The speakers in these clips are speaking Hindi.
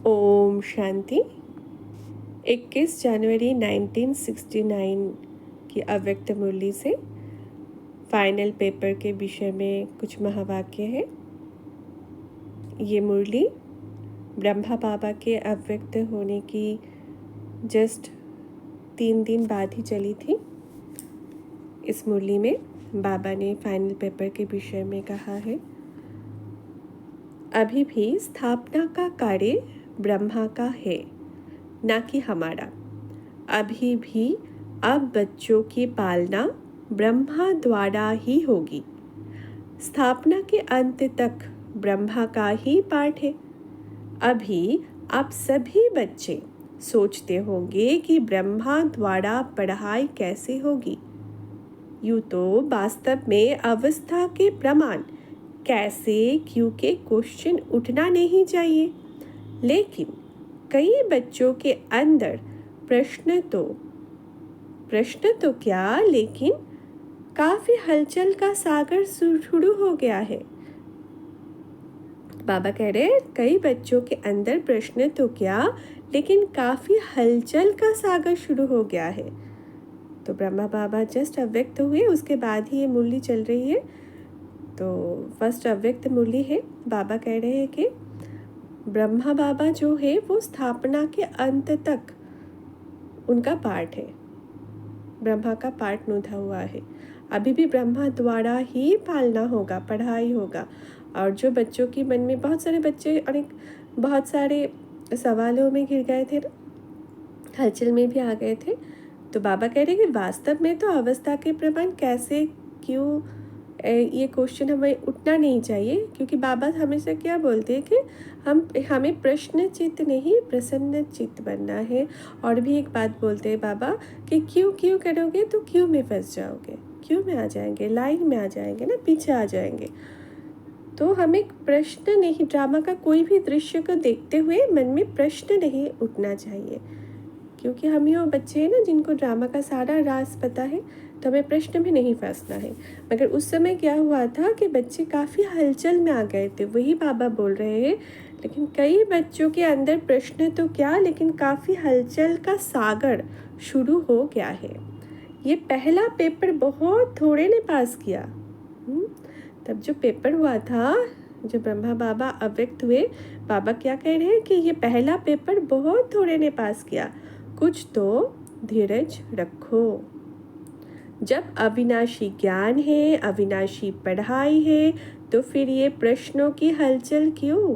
ओम शांति। 21 जनवरी 1969 की अव्यक्त मुरली से फाइनल पेपर के विषय में कुछ महावाक्य है। ये मुरली ब्रह्मा बाबा के अव्यक्त होने की जस्ट 3 दिन बाद ही चली थी। इस मुरली में बाबा ने फाइनल पेपर के विषय में कहा है, अभी भी स्थापना का कार्य ब्रह्मा का है, ना कि हमारा। अभी भी अब बच्चों की पालना ब्रह्मा द्वारा ही होगी। स्थापना के अंत तक ब्रह्मा का ही पाठ है। अभी आप सभी बच्चे सोचते होंगे कि ब्रह्मा द्वारा पढ़ाई कैसे होगी। यूँ तो वास्तव में अवस्था के प्रमाण कैसे क्यों के क्वेश्चन उठना नहीं चाहिए, लेकिन कई बच्चों के अंदर प्रश्न तो क्या, लेकिन काफ़ी हलचल का सागर शुरू हो गया है। बाबा कह रहे हैं, कई बच्चों के अंदर प्रश्न तो क्या, लेकिन काफ़ी हलचल का सागर शुरू हो गया है। तो ब्रह्मा बाबा जस्ट अव्यक्त हुए, उसके बाद ही ये मुरली चल रही है। तो फर्स्ट अव्यक्त मुरली है। बाबा कह रहे हैं कि ब्रह्मा बाबा जो है वो स्थापना के अंत तक उनका पाठ है, ब्रह्मा का पाठ नुधा हुआ है। अभी भी ब्रह्मा द्वारा ही पालना होगा, पढ़ाई होगा। और जो बच्चों की मन में बहुत सारे बच्चे और बहुत सारे सवालों में घिर गए थे ना, हलचल में भी आ गए थे। तो बाबा कह रहे हैं कि वास्तव में तो अवस्था के प्रमाण कैसे क्यों, ये क्वेश्चन हमें उठना नहीं चाहिए, क्योंकि बाबा हमेशा क्या बोलते हैं कि हमें प्रश्न चित्त नहीं प्रसन्न चित्त बनना है। और भी एक बात बोलते हैं बाबा कि क्यों करोगे तो क्यों में फंस जाओगे, क्यों में आ जाएंगे, लाइन में आ जाएंगे ना, पीछे आ जाएंगे। तो हमें प्रश्न नहीं, ड्रामा का कोई भी दृश्य को देखते हुए मन में प्रश्न नहीं उठना चाहिए, क्योंकि हम ही वो बच्चे हैं ना जिनको ड्रामा का सारा राज पता है। तो हमें प्रश्न में नहीं फंसना है। मगर उस समय क्या हुआ था कि बच्चे काफ़ी हलचल में आ गए थे, वही बाबा बोल रहे हैं। लेकिन कई बच्चों के अंदर प्रश्न तो क्या, लेकिन काफ़ी हलचल का सागर शुरू हो गया है। ये पहला पेपर बहुत थोड़े ने पास किया। तब जो पेपर हुआ था, जो ब्रह्मा बाबा अव्यक्त हुए, बाबा क्या कह रहे हैं कि ये पहला पेपर बहुत थोड़े ने पास किया, कुछ तो धीरज रखो। जब अविनाशी ज्ञान है, अविनाशी पढ़ाई है, तो फिर ये प्रश्नों की हलचल क्यों?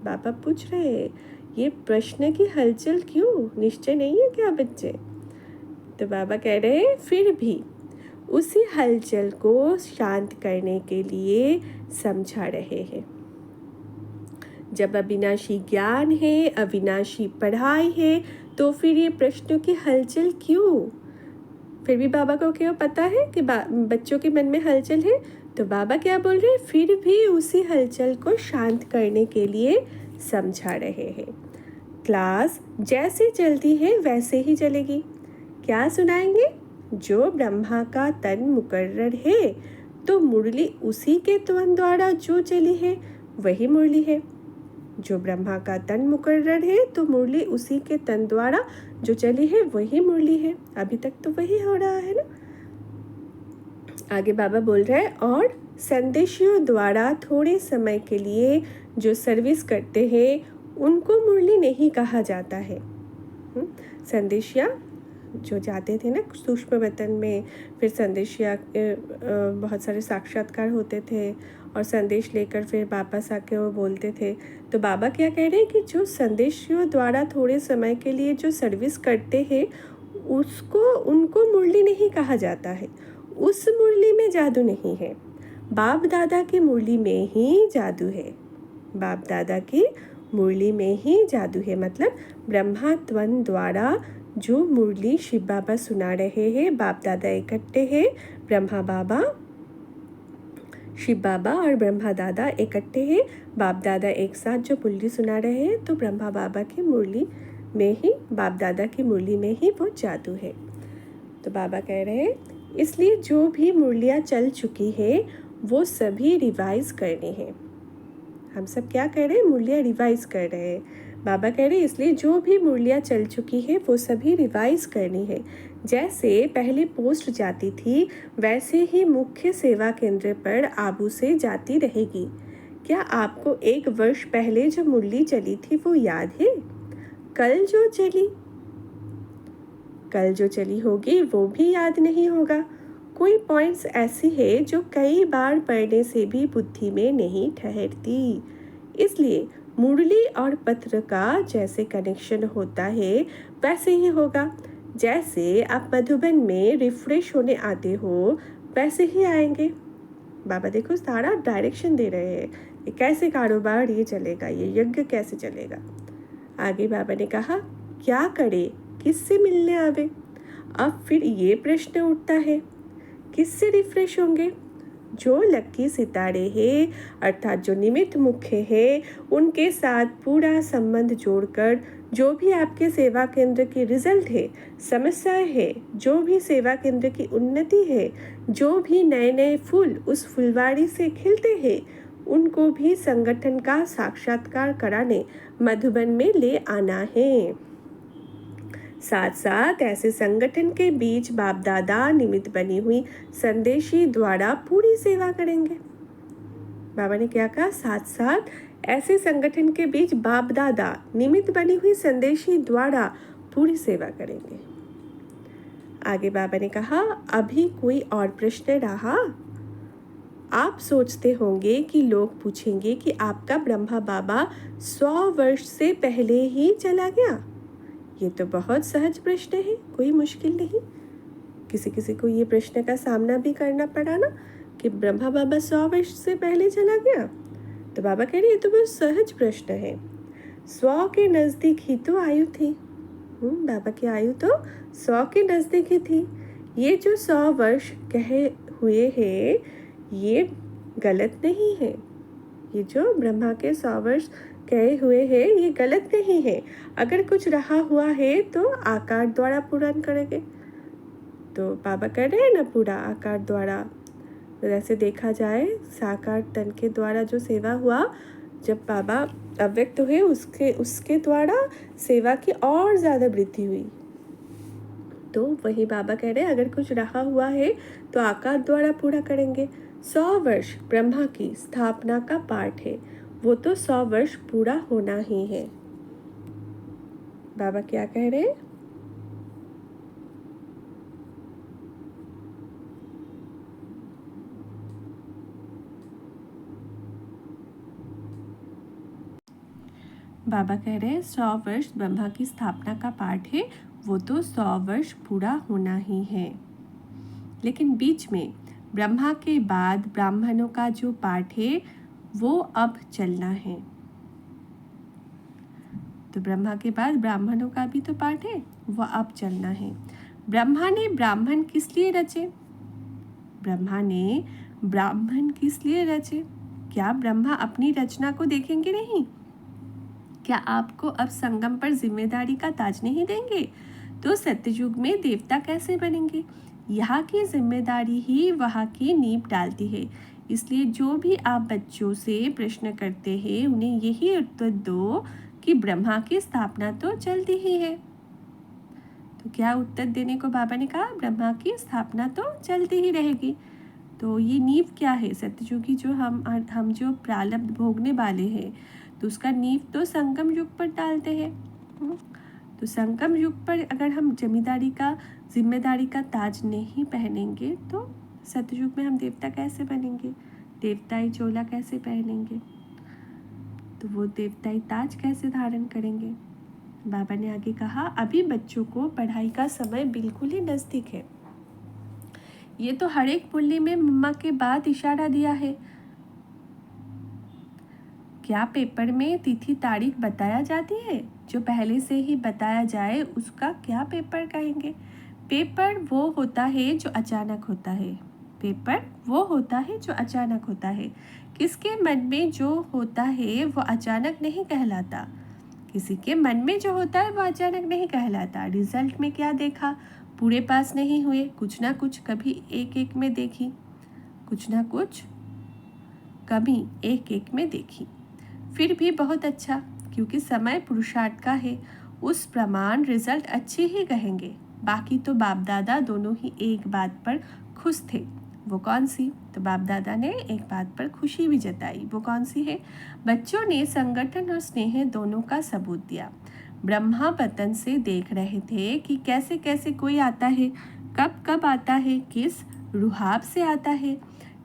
बाबा पूछ रहे हैं, ये प्रश्न की हलचल क्यों? निश्चय नहीं है क्या बच्चे? तो बाबा कह रहे हैं, फिर भी उसी हलचल को शांत करने के लिए समझा रहे हैं। जब अविनाशी ज्ञान है, अविनाशी पढ़ाई है, तो फिर ये प्रश्नों की हलचल क्यों? फिर भी बाबा को क्यों पता है कि बच्चों के मन में हलचल है। तो बाबा क्या बोल रहे हैं, फिर भी उसी हलचल को शांत करने के लिए समझा रहे हैं। क्लास जैसे चलती है वैसे ही चलेगी। क्या सुनाएंगे? जो ब्रह्मा का तन मुकर्रर है, तो मुरली उसी के तन द्वारा जो चली है वही मुरली है। जो ब्रह्मा का तन मुकर्रर है, तो मुरली उसी के तन द्वारा जो चली है वही मुरली है। अभी तक तो वही हो रहा है ना। आगे बाबा बोल रहे हैं, और संदेशियों द्वारा थोड़े समय के लिए जो सर्विस करते हैं उनको मुरली नहीं कहा जाता है। संदेशिया जो जाते थे ना सूक्ष्म वतन में, फिर संदेशिया बहुत सारे साक्षात्कार होते थे और संदेश लेकर फिर वापस आके वो बोलते थे। तो बाबा क्या कह रहे हैं कि जो संदेशियों द्वारा थोड़े समय के लिए जो सर्विस करते हैं उनको मुरली नहीं कहा जाता है। उस मुरली में जादू नहीं है, बाप दादा की मुरली में ही जादू है। बाप दादा की मुरली में ही जादू है, मतलब ब्रह्मा त्वन द्वारा जो मुरली शिव बाबा सुना रहे हैं, बाप दादा इकट्ठे हैं, ब्रह्मा बाबा, शिव बाबा और ब्रह्मा दादा इकट्ठे हैं। बाप दादा एक साथ जो मुरली सुना रहे हैं, तो ब्रह्मा बाबा की मुरली में ही, बाप दादा की मुरली में ही वो जादू है। तो बाबा कह रहे हैं, इसलिए जो भी मुरलियाँ चल चुकी है वो सभी रिवाइज करनी है। हम सब क्या कर रहे हैं, मुरलियाँ रिवाइज कर रहे हैं। बाबा कह रहे इसलिए जो भी मुरलियाँ चल चुकी है वो सभी रिवाइज करनी है। जैसे पहले पोस्ट जाती थी वैसे ही मुख्य सेवा केंद्र पर आबू से जाती रहेगी। क्या आपको 1 वर्ष पहले जो मुरली चली थी वो याद है? कल जो चली होगी वो भी याद नहीं होगा। कोई पॉइंट्स ऐसी है जो कई बार पढ़ने से भी बुद्धि में नहीं ठहरती। इसलिए मुरली और पत्र का जैसे कनेक्शन होता है वैसे ही होगा। जैसे आप मधुबन में रिफ्रेश होने आते हो वैसे ही आएंगे। बाबा देखो सारा डायरेक्शन दे रहे हैं, ये कैसे कारोबार ये चलेगा, ये यज्ञ कैसे चलेगा। आगे बाबा ने कहा क्या करे, किससे मिलने आवे। अब फिर ये प्रश्न उठता है किससे रिफ्रेश होंगे? जो लक्की सितारे हैं अर्थात जो निमित्त मुख्य है उनके साथ पूरा संबंध जोड़कर जो भी आपके सेवा केंद्र की रिजल्ट है, समस्याएं है, जो भी सेवा केंद्र की उन्नति है, जो भी नए नए फूल उस फुलवाड़ी से खिलते हैं, उनको भी संगठन का साक्षात्कार कराने मधुबन में ले आना है। साथ साथ ऐसे संगठन के बीच बाप दादा निमित्त बनी हुई संदेशी द्वारा पूरी सेवा करेंगे। बाबा ने क्या कहा? साथ साथ ऐसे संगठन के बीच बाप दादा निमित्त बनी हुई संदेशी द्वारा पूरी सेवा करेंगे। आगे बाबा ने कहा अभी कोई और प्रश्न रहा? आप सोचते होंगे कि लोग पूछेंगे कि आपका ब्रह्मा बाबा 100 वर्ष से पहले ही चला गया। ये तो बहुत सहज प्रश्न है, कोई मुश्किल नहीं। किसी को ये प्रश्न का सामना भी करना पड़ा ना कि ब्रह्मा बाबा 100 वर्ष से पहले चला गया। तो बाबा कह रहे ये तो बहुत सहज प्रश्न है। 100 के नज़दीक ही तो आयु थी। बाबा की आयु तो 100 के नज़दीक ही थी। ये जो 100 वर्ष कहे हुए हैं ये गलत नहीं है। ये जो ब्रह्मा के 100 वर्ष कहे हुए हैं ये गलत नहीं है। अगर कुछ रहा हुआ है तो आकार द्वारा पूर्ण करेंगे। तो बाबा कर रहे हैं ना पूरा आकार द्वारा। तो ऐसे देखा जाए साकार तन के द्वारा जो सेवा हुआ, जब बाबा अव्यक्त हुए उसके द्वारा सेवा की और ज़्यादा वृद्धि हुई। तो वही बाबा कह रहे हैं अगर कुछ रहा हुआ है तो आकार द्वारा पूरा करेंगे। 100 वर्ष ब्रह्मा की स्थापना का पाठ है, वो तो 100 वर्ष पूरा होना ही है। बाबा क्या कह रहे हैं? बाबा कह रहे हैं 100 वर्ष ब्रह्मा की स्थापना का पाठ है, वो तो 100 वर्ष पूरा होना ही है। लेकिन बीच में ब्रह्मा के बाद ब्राह्मणों का जो पाठ है वो अब चलना है। तो ब्रह्मा के बाद ब्राह्मणों का भी तो पाठ है, वो अब चलना है। ब्रह्मा ने ब्राह्मण किस लिए रचे? ब्रह्मा ने ब्राह्मण किस लिए रचे? क्या ब्रह्मा अपनी रचना को देखेंगे नहीं? क्या आपको अब संगम पर जिम्मेदारी का ताज नहीं देंगे? तो सत्ययुग में देवता कैसे बनेंगे? यहाँ की जिम्मेदारी ही वहाँ की नींव डालती है। इसलिए जो भी आप बच्चों से प्रश्न करते हैं उन्हें यही उत्तर दो कि ब्रह्मा की स्थापना तो चलती ही है। तो क्या उत्तर देने को बाबा ने कहा? ब्रह्मा की स्थापना तो चलती ही रहेगी। तो ये नींव क्या है? सत्ययुगी जो हम जो प्रारब्ध भोगने वाले हैं तो उसका नींव तो संगम युग पर डालते हैं। तो संगम युग पर अगर हम जिम्मेदारी का ताज नहीं पहनेंगे तो सतयुग में हम देवता कैसे बनेंगे? देवताई चोला कैसे पहनेंगे? तो वो देवताई ताज कैसे धारण करेंगे? बाबा ने आगे कहा अभी बच्चों को पढ़ाई का समय बिल्कुल ही नज़दीक है। ये तो हर एक पुल्ली में मम्मा के बाद इशारा दिया है। क्या पेपर में तिथि तारीख बताया जाती है? जो पहले से ही बताया जाए उसका क्या पेपर कहेंगे? पेपर वो होता है जो अचानक होता है। पेपर वो होता है जो अचानक होता है। किसके मन में जो होता है वो अचानक नहीं कहलाता। किसी के मन में जो होता है वो अचानक नहीं कहलाता। रिजल्ट में क्या देखा? पूरे पास नहीं हुए, कुछ ना कुछ कभी एक में देखी, कुछ ना कुछ कभी एक में देखी, फिर भी बहुत अच्छा। क्योंकि समय पुरुषार्थ का है, उस प्रमाण रिजल्ट अच्छे ही कहेंगे। बाकी तो बाप दादा दोनों ही एक बात पर खुश थे। वो कौन सी? तो बाप दादा ने एक बात पर खुशी भी जताई। वो कौन सी है? बच्चों ने संगठन और स्नेह दोनों का सबूत दिया। ब्रह्मा पतन से देख रहे थे कि कैसे कैसे कोई आता है, कब कब आता है, किस रुहाब से आता है,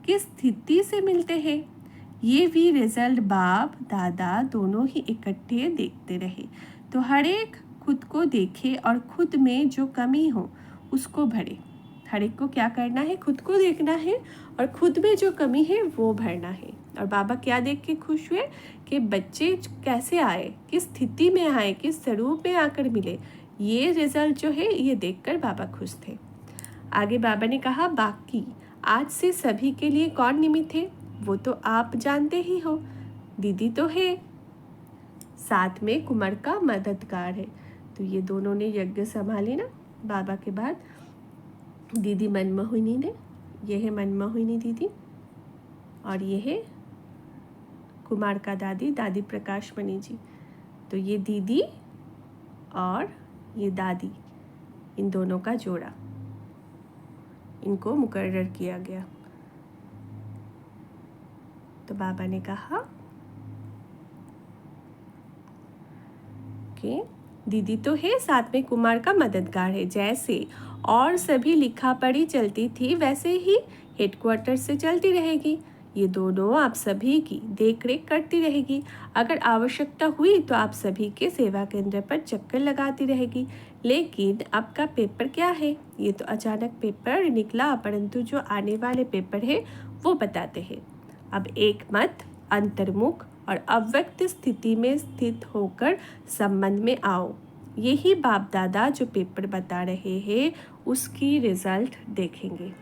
किस स्थिति से मिलते हैं। ये भी रिजल्ट बाप दादा दोनों ही इकट्ठे देखते रहे। तो हर एक खुद को देखे और खुद में जो कमी हो उसको भरे। हर एक को क्या करना है? खुद को देखना है और खुद में जो कमी है वो भरना है। और बाबा क्या देख के खुश हुए कि बच्चे कैसे आए, किस स्थिति में आए, किस स्वरूप में आकर मिले। ये रिजल्ट जो है ये देखकर बाबा खुश थे। आगे बाबा ने कहा, बाकी आज से सभी के लिए कौन निमित्त है वो तो आप जानते ही हो। दीदी तो है, साथ में कुमार का मददगार है। तो ये दोनों ने यज्ञ संभाली ना बाबा के बाद। दीदी मनमोहिनी ने, ये है मनमोहिनी दीदी, और ये है कुमार का दादी, दादी प्रकाशमणि जी। तो ये दीदी और ये दादी, इन दोनों का जोड़ा, इनको मुकर्रर किया गया। तो बाबा ने कहा कि दीदी तो है, साथ में कुमार का मददगार है। जैसे और सभी लिखा पढ़ी चलती थी वैसे ही हेडक्वार्टर से चलती रहेगी। ये दोनों आप सभी की देख रेख करती रहेगी। अगर आवश्यकता हुई तो आप सभी के सेवा केंद्र पर चक्कर लगाती रहेगी। लेकिन अब का पेपर क्या है? ये तो अचानक पेपर निकला, परंतु जो आने वाले पेपर है वो बताते हैं। अब एक मत, अंतर्मुख और अव्यक्त स्थिति में स्थित होकर संबंध में आओ। यही बाप दादा जो पेपर बता रहे हैं उसकी रिजल्ट देखेंगे।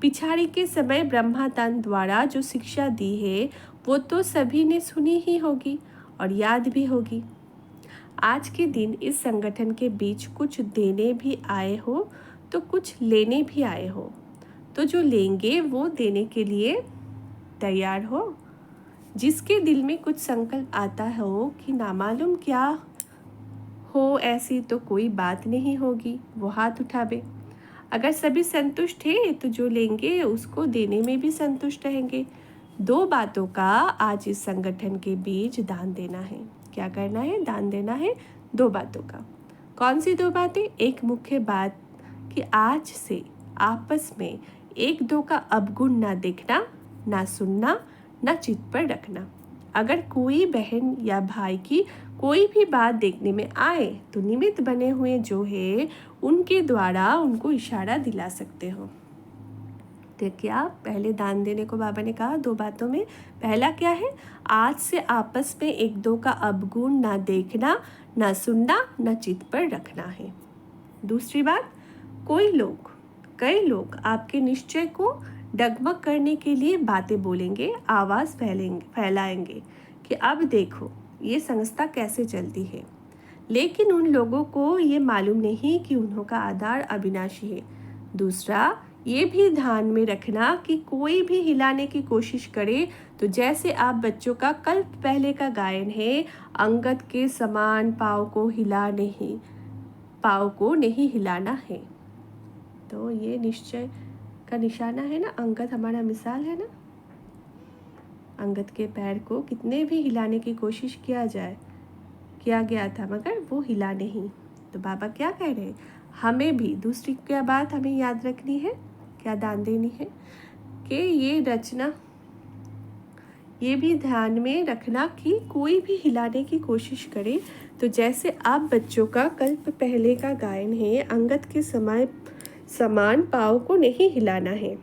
पिछाड़ी के समय ब्रह्मातंत्र द्वारा जो शिक्षा दी है वो तो सभी ने सुनी ही होगी और याद भी होगी। आज के दिन इस संगठन के बीच कुछ देने भी आए हो तो कुछ लेने भी आए हो। तो जो लेंगे वो देने के लिए तैयार हो। जिसके दिल में कुछ संकल्प आता हो कि नामालूम क्या हो, ऐसी तो कोई बात नहीं होगी, वो हाथ उठावे। अगर सभी संतुष्ट हैं तो जो लेंगे उसको देने में भी संतुष्ट रहेंगे। 2 बातों का आज इस संगठन के बीच दान देना है। क्या करना है? दान देना है 2 बातों का। कौन सी 2 बातें? एक मुख्य बात कि आज से आपस में 1-2 का अवगुण ना देखना, ना सुनना, ना चित्त पर रखना। अगर कोई बहन या भाई की कोई भी बात देखने में आए तो निमित्त बने हुए जो है उनके द्वारा उनको इशारा दिला सकते हो। तो क्या पहले दान देने को बाबा ने कहा 2 बातों में। पहला क्या है? आज से आपस में 1-2 का अवगुण ना देखना, ना सुनना, ना चित्त पर रखना है। दूसरी बात, कई लोग आपके निश्चय को डगमग करने के लिए बातें बोलेंगे, आवाज़ फैलाएंगे कि अब देखो ये संस्था कैसे चलती है। लेकिन उन लोगों को ये मालूम नहीं कि उन्हों का आधार अविनाशी है। दूसरा, ये भी ध्यान में रखना कि कोई भी हिलाने की कोशिश करे तो जैसे आप बच्चों का कल पहले का गायन है, अंगद के समान पाँव को नहीं हिलाना है। तो ये निश्चय का निशाना है ना, अंगद हमारा मिसाल है ना। अंगद के पैर को कितने भी हिलाने की कोशिश किया गया था मगर वो हिला नहीं। तो बाबा क्या कह रहे हैं? हमें भी दूसरी क्या बात हमें याद रखनी है, क्या दान देनी है कि ये भी ध्यान में रखना कि कोई भी हिलाने की कोशिश करे तो जैसे आप बच्चों का कल्प पहले का गायन है, अंगद के समान पाँव को नहीं हिलाना है।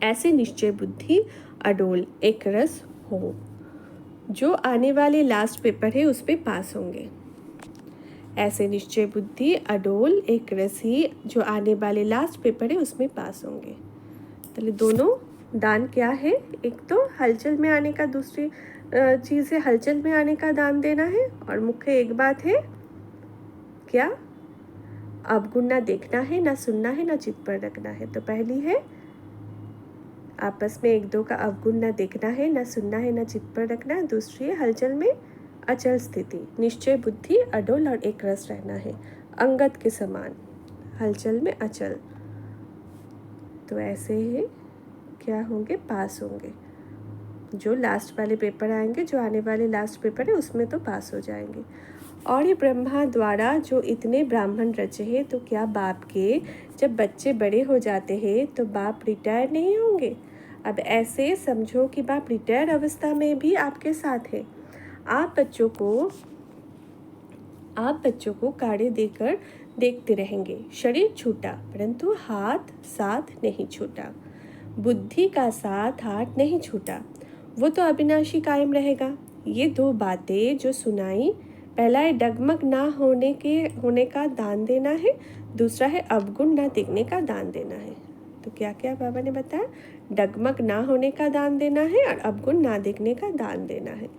ऐसे निश्चय बुद्धि अडोल एक रस हो जो आने वाले लास्ट पेपर है उस पे पास होंगे। ऐसे निश्चय बुद्धि अडोल एक रस ही जो आने वाले लास्ट पेपर है उसमें पास होंगे। तो दोनों दान क्या है? एक तो हलचल में आने का, दूसरी चीज़ है हलचल में आने का दान देना है। और मुख्य एक बात है क्या? अवगुण ना देखना है, ना सुनना है, ना चित्त पर रखना है। तो पहली है आपस में 1-2 का अवगुण ना देखना है, ना सुनना है, ना चित्त पर रखना है। दूसरी है हलचल में अचल स्थिति, निश्चय बुद्धि, अडोल और एक रस रहना है, अंगद के समान, हलचल में अचल। तो ऐसे ही क्या होंगे, पास होंगे। जो लास्ट वाले पेपर आएंगे, जो आने वाले लास्ट पेपर है उसमें तो पास हो जाएंगे। और ये ब्रह्मा द्वारा जो इतने ब्राह्मण रचे हैं, तो क्या बाप के जब बच्चे बड़े हो जाते हैं तो बाप रिटायर नहीं होंगे? अब ऐसे समझो कि बाप रिटायर अवस्था में भी आपके साथ है। आप बच्चों को काढ़े देकर देखते रहेंगे। शरीर छूटा परंतु हाथ साथ नहीं छूटा, बुद्धि का साथ हाथ नहीं छूटा, वो तो अविनाशी कायम रहेगा। ये दो बातें जो सुनाई, पहला है डगमग ना होने का दान देना है, दूसरा है अवगुण ना दिखने का दान देना है। तो क्या क्या बाबा ने बताया, डगमग ना होने का दान देना है और अवगुण ना दिखने का दान देना है।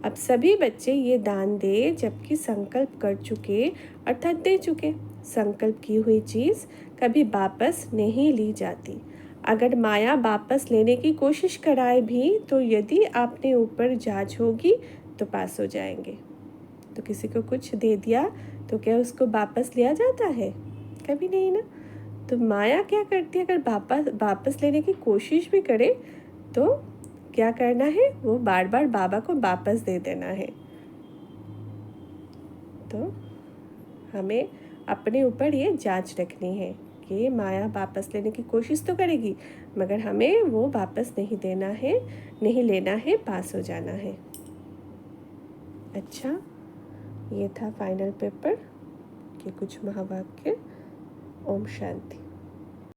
अब सभी बच्चे ये दान दे जबकि संकल्प कर चुके अर्थात दे चुके। संकल्प की हुई चीज़ कभी वापस नहीं ली जाती। अगर माया वापस लेने की कोशिश कराए भी तो यदि आपने ऊपर जांच होगी तो पास हो जाएंगे। तो किसी को कुछ दे दिया तो क्या उसको वापस लिया जाता है? कभी नहीं ना। तो माया क्या करती है, अगर वापस लेने की कोशिश भी करे तो क्या करना है, वो बार बार बाबा को वापस दे देना है। तो हमें अपने ऊपर ये जांच रखनी है कि माया वापस लेने की कोशिश तो करेगी मगर हमें वो वापस नहीं देना है, नहीं लेना है, पास हो जाना है। अच्छा, ये था फाइनल पेपर के कुछ महावाक्य। ओम शांति।